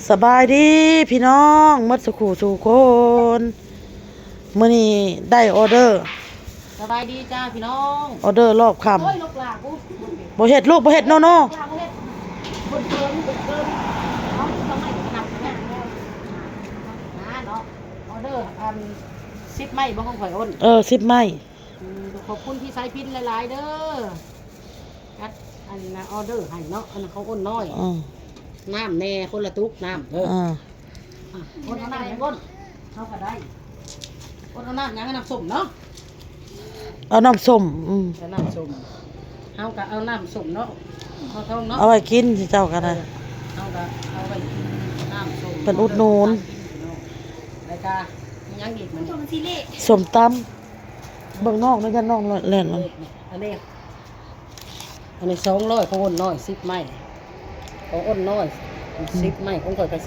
สบายดีพี่น้องมัดสุขูสู่คนมื้อนี้ได้ออเดอร์สบายดีจ้าพี่น้อง ออเดอร์รอบค่ำโอ้ยลูกหลากู บ่เฮ็ดลูกบ่เฮ็ดโนโน่ลูกหลากูเฮ็ดบนเกินน้องทำไมขนาดนั้นนะเนาะออเดอร์ซิปไหมบ่ของข่อยอ้น10ไม้ขอบคุณที่ใช้พินหลายๆเด้ออันนะออเดอร์ให้เนาะอันเขาอ้นน้อยน้ำแน่คนละตุกน้ำคนเอาน้ำยังก้นเขาก็ได้คนเอาน้ำยังน้ำส้มเนาะเอาน้ำส้มเอาน้ำส้มเขาก็เอาน้ำส้มเนาะเขาท้องเนาะเอาไว้กินสิเจ้าก็ได้เขาก็เอาไว้กินน้ำส้มเป็นอุดหนุนรายการยังอีกมันส้มตำเบิ่งนอกแล้วจะนอกแล่นมันอันนี้200ของอ้นน้อย10ไม้ของอ้นน้อย10ไม้ของข่อยก็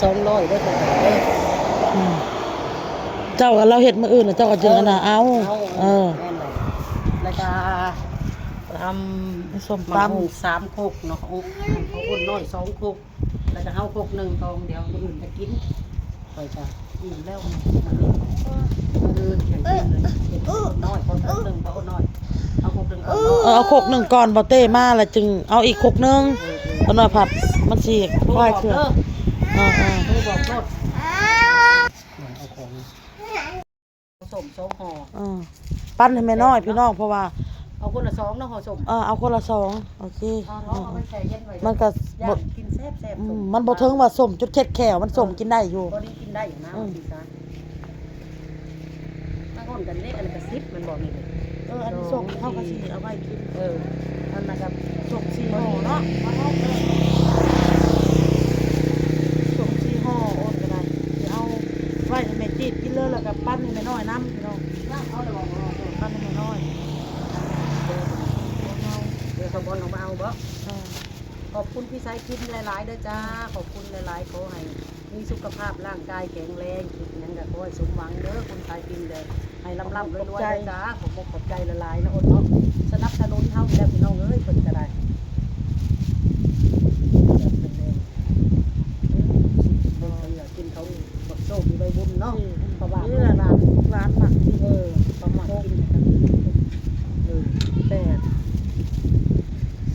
200ด้วยเจ้าก็เราเฮ็ดมื้ออื่นน่ะเจ้าก็จึงอันน่ะเอาแม่นเลยรายการทำส้มตำ3 คุกเนาะของอ้นน้อย2 คุกแล้วก็เฮาคุก1ทองเดียวคนอื่นจะกินข่อยจะอิ่มแล้วน้อยคนนึงเพราะน้อยเอาคุกนึงเอาโคกหนึ่งก่อนบ่เต้มาแล้วจึงเอาอีกโคกนึงเอาหน่อยผัดมันสิควายเครือดูบอกรถเอาของสม2ห่อปั้นให้แม่น้อยพี่น้องเพราะว่าเอาคนละ2เนาะห่อสมเอาคนละ2โอเคมันก็บ่กินแซ่บๆมันบ่ถึงว่าส้มจุดเค็ดแขวมันส้มกินได้อยู่บ่ได้กินได้อยู่นะพี่ซะถ้าคนกันเล็กอันนั้นก็10มันบอกนี่อันนี้ส้มเฮาก็สิเอาไว้กินอันนั้นก็ส้ม4ห่อเนาะส้ม4ห่อโอนก็ได้สิเอาไว้ให้แม่จีดกินเลยแล้วก็ปั้นให้แม่น้อยนำพี่น้องเอาแล้วบ่ปั้นให้แม่น้อยเดี๋ยวสมบูรณ์เอาบ่ขอบคุณพี่ชายกินหลายๆเด้อจ้าขอบคุณหลายๆขอให้มีสุขภาพร่างกายแข็งแรงคิดหยังก็ขอให้สมหวังเด้อคุณชายกินเด้อให้ร่ำรวยๆจ้าขอบใจหลายๆนะอดเนาะสนับสนุนเฮาแล้วพี่น้องเอ้ยเพิ่นก็ได้กินเขาบักโชคมีใบบุญเนาะเพราะว่านี่แหละร้านหมักประมาณกิน8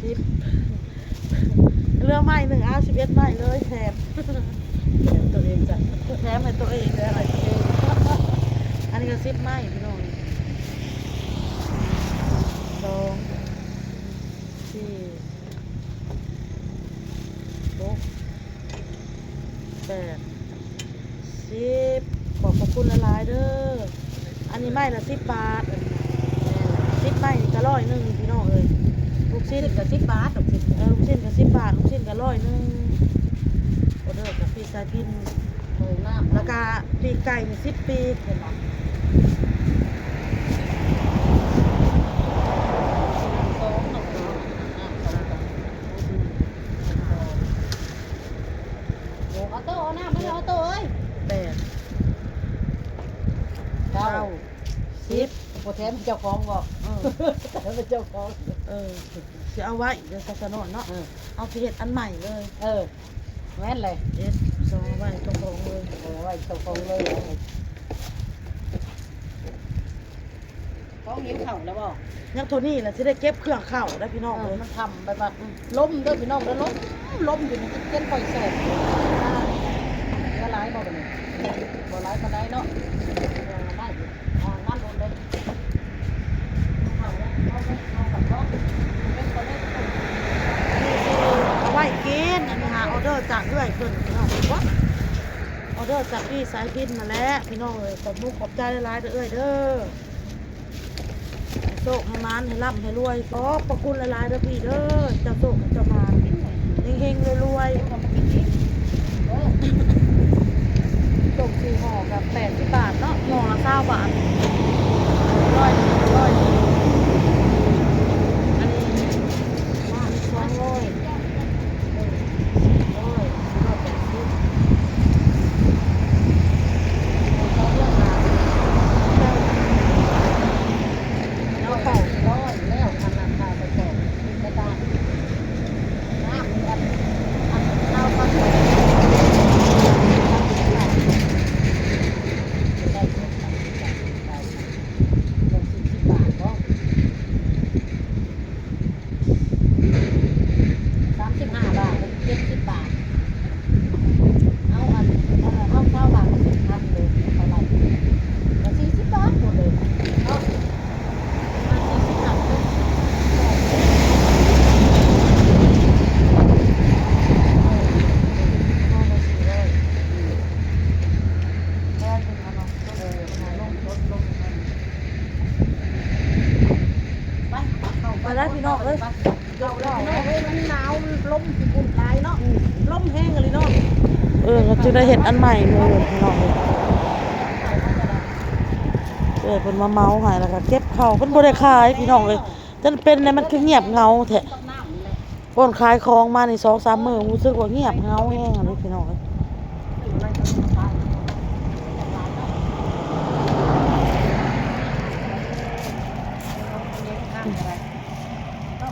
10เรือไม้1เอา11ไม้เลยแถมตัวเองจ้ะแถมให้ตัวเองได้อะไรตัวเองอันนี้ก็10ไม้พี่น้อง2 4 6 8 10ขอบคุณหลายๆเด้ออันนี้ไม้ละ10 บาท10ไม้นี่ก็100พี่น้องเอ้ยลูกชิ้นก็10 บาทลูกชิ้นลูกชิ้นก็10 บาทลูกชิ้นก็100ออเดอร์กับพี่ชายพินแล้วก็ปีกไก่นี่10 ปีกเห็นบ่เอาโต๊ะเอาหน้าไม่เอาโต๊ะเอ้ย8 9 10โปรแทนเจ้าของบอกเป็นเจ้าของจะเอาไว้เดี๋ยวจะนอนเนาะเอาไปเฮ็ดอันใหม่เลยแม่นเลย2ไว้ตรงๆเลยไว้ตรงๆเลยเขาหิวเข่าแล้วบอกยังโทนี่แหละสิได้เก็บเครื่องเข้าได้พี่น้องเลยมันทำแบบล้มด้วยพี่น้องแล้วล้มอยู่ในเส้นปล่อยแสบก็ร้ายบ่เลยบ่ร้ายก็ได้เนาะได้นั่นลงเลยเอาไว้กินอันนี้หาออเดอร์จากเรื่อยขึ้นพี่น้องวะออเดอร์จากพี่สายพินมาแล้วพี่น้องเลยขอบมุกขอบใจหลายๆเด้อเด้อโชคให้มานให้ร่ำให้รวยขอประคุณหลายๆเด้อพี่เด้อเจ้าโชคเจ้ามานเฮงๆรวยๆส่ง4ห่อกับ80 บาทเนาะห่อละ20 บาท100อันนี้200แล้วอันนั้นพาไปแจกในตา 70 บาทเอาอันเอา9 บาท10 พันเลยเท่าไหร่ก็40 บาทหมดเลยเนาะมา40 บาทก็ไปได้พี่น้องเอ้ย เราเฮ้ยมันหนาวลมปุ่นตายเนาะลมแห้งเลยเนาะ ก็จะได้เห็นอันใหม่เลยพี่น้องเลยเพิ่นมาเมาหายแล้วก็เก็บเข้าเพิ่นบ่ได้ขายพี่น้องเลยจนเป็นเนี่ยมันคือเงียบเหงาแท้เพิ่นขายของมานี่ 2-3 มื้อรู้สึกว่าเงียบเหงาแฮงอะเลยพี่น้องเอ้ย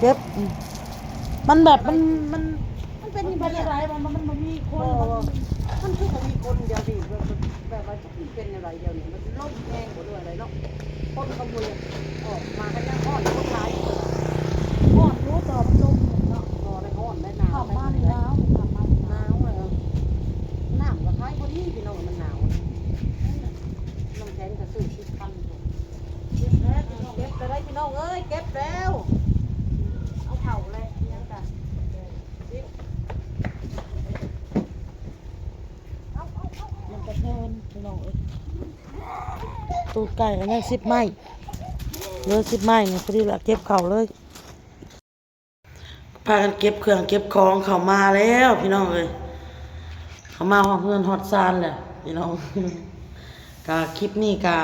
เก็บมันแบบมันเป็นอะไรมันบ่มีคน มันคือมีคนเดียวดิแบบว่าเป็นอะไรเดียวนี่มันลมแห้งหมดเลยอะไรเนาะคนขโมยออกมาให้นั่งห้อนคนขายห้อนรู้ต่อมันลมเนาะรอได้ห้อนได้หนาว ขับบ้านนี่แล้วขับบ้าน หนาวเลยหนาวกับท้ายคนนี้พี่น้องมันหนาวน้ำแข็งกระสือชิดพันเก็บแล้วเก็บไปได้พี่น้องเอ้ยเก็บแล้วเอาเข่าเลยยังกัน มันกระเทินพี่น้องเอ้ยตูดไก่ก็ยัง10 ไม้เหลือ10 ไม้นี่พอดีละเก็บเข้าเลยพากันเก็บเครื่องเก็บของเข้ามาแล้วพี่น้องเอ้ยเข้ามาห้องเฮือนฮอดซานแหละพี่น้อง ก็คลิปนี้ก็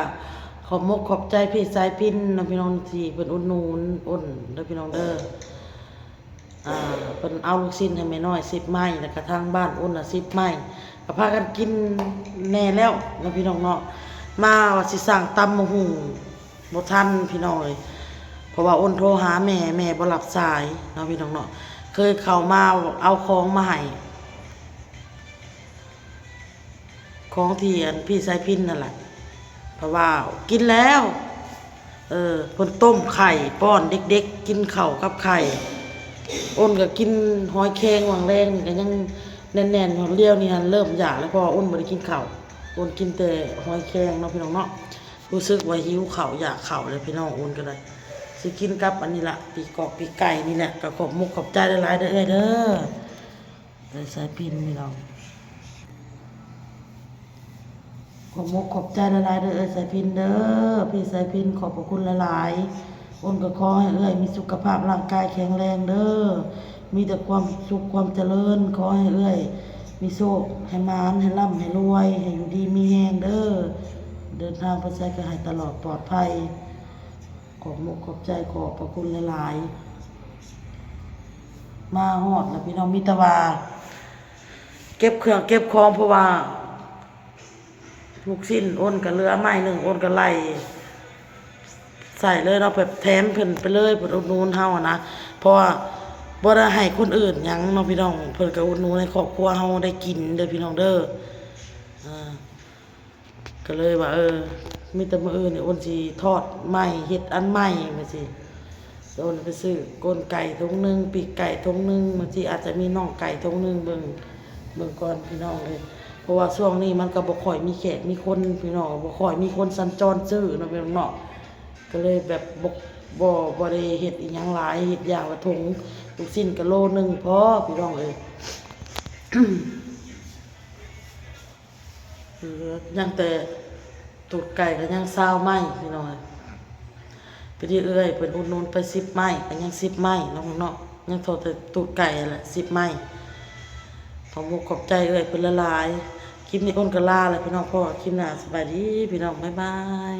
ขอบมกขอบใจพี่สายพินนะพี่น้องที่เพิ่นอุดหนุนอุ่นเด้อพี่น้องเด้อเพิ่นเอาลูกชิ้นให้แม่น้อย10 ไม้แล้วก็ทางบ้านอุ่นน่ะ10 ไม้ก็พากันกินแน่แล้วนะพี่น้องเนาะมาว่าสิสั่งตำมะฮุ่งบ่ทันพี่น้องเอ้ยเพราะว่าอุ่นโทรหาแม่บ่รับสายเนาะพี่น้องเนาะเคยเข้ามาเอาของมาให้ของที่อันพี่สายพินนั่นแหละเพราะว่ากินแล้วเพิ่นต้มไข่ป้อนเด็กๆกินข้าวกับไข่อ้นก็กินหอยแครงวางแรงนี่ก็ยังแน่นๆของเลี้ยวนี่เริ่มอยากแล้วเพราะอ้นบ่ได้กินข้าวอ้นกินแต่หอยแครงเนาะพี่น้องเนาะรู้สึกว่าหิวข้าวอยากข้าวเลยพี่น้องอ้นก็ได้สิกินกับอันนี้ล่ะปีกอกปีไก่นี่แหละก็ขอบมุกขอบใจหลายๆเด้อเด้อได้สายพินพี่น้องขอบมุกขอบใจหลายๆเด้อสายพินเด้อพี่สายพินขอบพระคุณหลายๆอ้นก็ขอให้มีสุขภาพร่างกายแข็งแรงเด้อมีแต่ความสุขความเจริญขอให้มีโชคให้มานให้ร่ำให้รวยให้อยู่ดีมีแรงเด้อเดินทางไปไสก็ให้ตลอดปลอดภัยขอบมุกขอบใจขอบพระคุณหลายๆมาฮอดแล้วพี่น้องมีแต่ว่าเก็บเครื่องเก็บของเพราะว่าลูกชิ้นอ้นก็เหลือไม้หนึ่งอ้นก็ไล่ใส่เลยเนาะแบบแถมเพิ่นไปเลยเพิ่นอุดหนุนเฮานะเพราะว่าบ่ได้ให้คนอื่นหยังเนาะพี่น้องเพิ่นก็อุดหนุนให้ครอบครัวเฮาได้กินเด้อพี่น้องเด้อก็เลยว่ามีแต่มื้ออื่นนี่อ้นสิทอดไม้เฮ็ดอันใหม่ว่าสิอ้นไปซื้อก้นไก่ถุงนึงปีกไก่ถุงนึงบางทีอาจจะมีน่องไก่ถุงนึงเบิ่งก่อนพี่น้องเลยเพราะว่าช่วงนี้มันก็บ่ค่อยมีแขกมีคนพี่น้องบ่ค่อยมีคนสัญจรซื้อเนาะพี่น้องเนาะก็เลยแบบบ่ได้เฮ็ดอีหยังหลายเฮ็ดอย่างละถุงลูกชิ้นก็โลนึงพอพี่น้องเอ้ย ยังแต่ตูดไก่ก็ยัง20 ไม้พี่น้องไปที่เพิ่นอุดหนุนไป10 ไม้ก็ยัง10 ไม้เนาะเนาะยังโทษแต่ตูดไก่แหละ10 ไม้ขอมุกขอบใจเพิ่นละลายคลิปนี้อ้นก็ลาแล้วพี่น้องพ่อคลิปหน้าสบายดีพี่น้องบ๊ายบาย